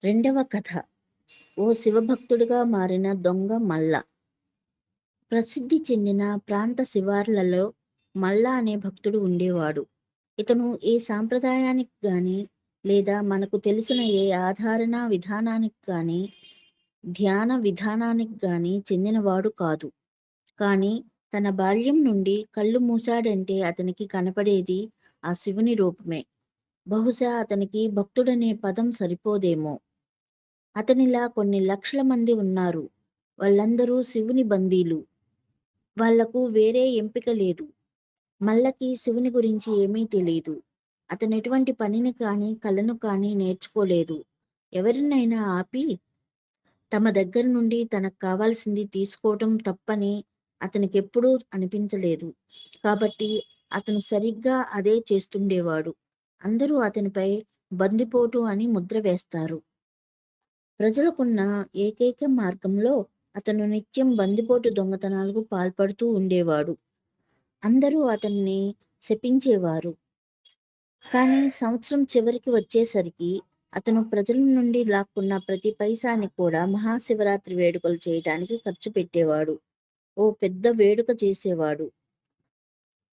రెండవ కథ. ఓ శివభక్తుడిగా మారిన దొంగ మల్ల. ప్రసిద్ధి చెందిన ప్రాంత శివార్లలో మల్ల అనే భక్తుడు ఉండేవాడు. ఇతను ఏ సాంప్రదాయానికి గాని లేదా మనకు తెలిసిన ఏ ఆధారణ విధానానికి గాని ధ్యాన విధానానికి గాని చెందినవాడు కాదు. కానీ తన బాల్యం నుండి కళ్ళు మూశాడంటే అతనికి కనపడేది ఆ శివుని రూపమే. బహుశా అతనికి భక్తుడనే పదం సరిపోదేమో. అతనిలా కొన్ని లక్షల మంది ఉన్నారు. వాళ్ళందరూ శివుని బందీలు. వాళ్లకు వేరే ఎంపిక లేదు. మల్లకి శివుని గురించి ఏమీ తెలీదు. అతను ఎటువంటి పనిని కానీ కళను కానీ నేర్చుకోలేదు. ఎవరినైనా ఆపి తమ దగ్గర నుండి తనకు కావాల్సింది తీసుకోవటం తప్పని అతనికెప్పుడూ అనిపించలేదు. కాబట్టి అతను సరిగ్గా అదే చేస్తుండేవాడు. అందరూ అతనిపై బందిపోటు అని ముద్ర వేస్తారు. ప్రజలకున్న ఏకైక మార్గంలో అతను నిత్యం బందిపోటు దొంగతనాలకు పాల్పడుతూ ఉండేవాడు. అందరూ అతన్ని శపించేవారు. కానీ సంవత్సరం చివరికి వచ్చేసరికి అతను ప్రజల నుండి లాక్కున్న ప్రతి పైసాని కూడా మహాశివరాత్రి వేడుకలు చేయడానికి ఖర్చు పెట్టేవాడు. ఓ పెద్ద వేడుక చేసేవాడు.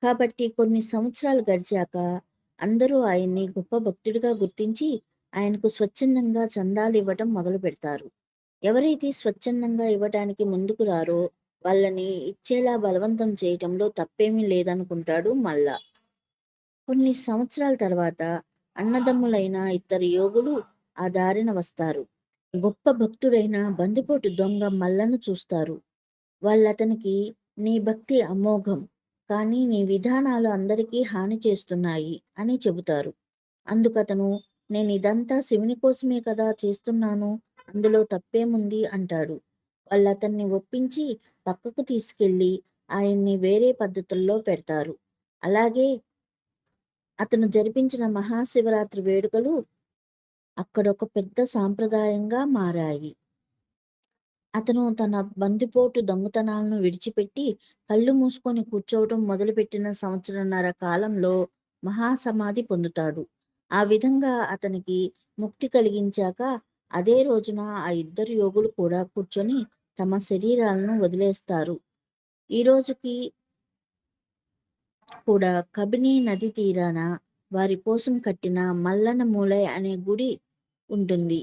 కాబట్టి కొన్ని సంవత్సరాలు గడిచాక అందరూ ఆయన్ని గొప్ప భక్తుడిగా గుర్తించి ఆయనకు స్వచ్ఛందంగా చందాలు ఇవ్వటం మొదలు పెడతారు. ఎవరైతే స్వచ్ఛందంగా ఇవ్వటానికి ముందుకు రారో వాళ్ళని ఇచ్చేలా బలవంతం చేయటంలో తప్పేమీ లేదనుకుంటాడు మల్ల. కొన్ని సంవత్సరాల తర్వాత అన్నదమ్ములైన ఇద్దరు యోగులు ఆ దారిన వస్తారు. గొప్ప భక్తుడైన బందిపోటు దొంగ మల్లను చూస్తారు. వాళ్ళతనికి నీ భక్తి అమోఘం, కానీ నీ విధానాలు అందరికీ హాని చేస్తున్నాయి అని చెబుతారు. అందుకతను నేను ఇదంతా శివుని కోసమే కదా చేస్తున్నాను, అందులో తప్పేముంది అంటాడు. వాళ్ళతన్ని ఒప్పించి పక్కకు తీసుకెళ్లి ఆయన్ని వేరే పద్ధతుల్లో పెడతారు. అలాగే అతను జరిపించిన మహాశివరాత్రి వేడుకలు అక్కడొక పెద్ద సాంప్రదాయంగా మారాయి. అతను తన బందిపోటు దొంగతనాలను విడిచిపెట్టి కళ్ళు మూసుకొని కూర్చోవటం మొదలుపెట్టిన సంవత్సరన్నర కాలంలో మహాసమాధి పొందుతాడు. ఆ విధంగా అతనికి ముక్తి కలిగించాక అదే రోజున ఆ ఇద్దరు యోగులు కూడా కూర్చొని తమ శరీరాలను వదిలేస్తారు. ఈ రోజుకి కూడా కబిని నది తీరాన వారి కోసం కట్టిన మల్లన మూలై అనే గుడి ఉంటుంది.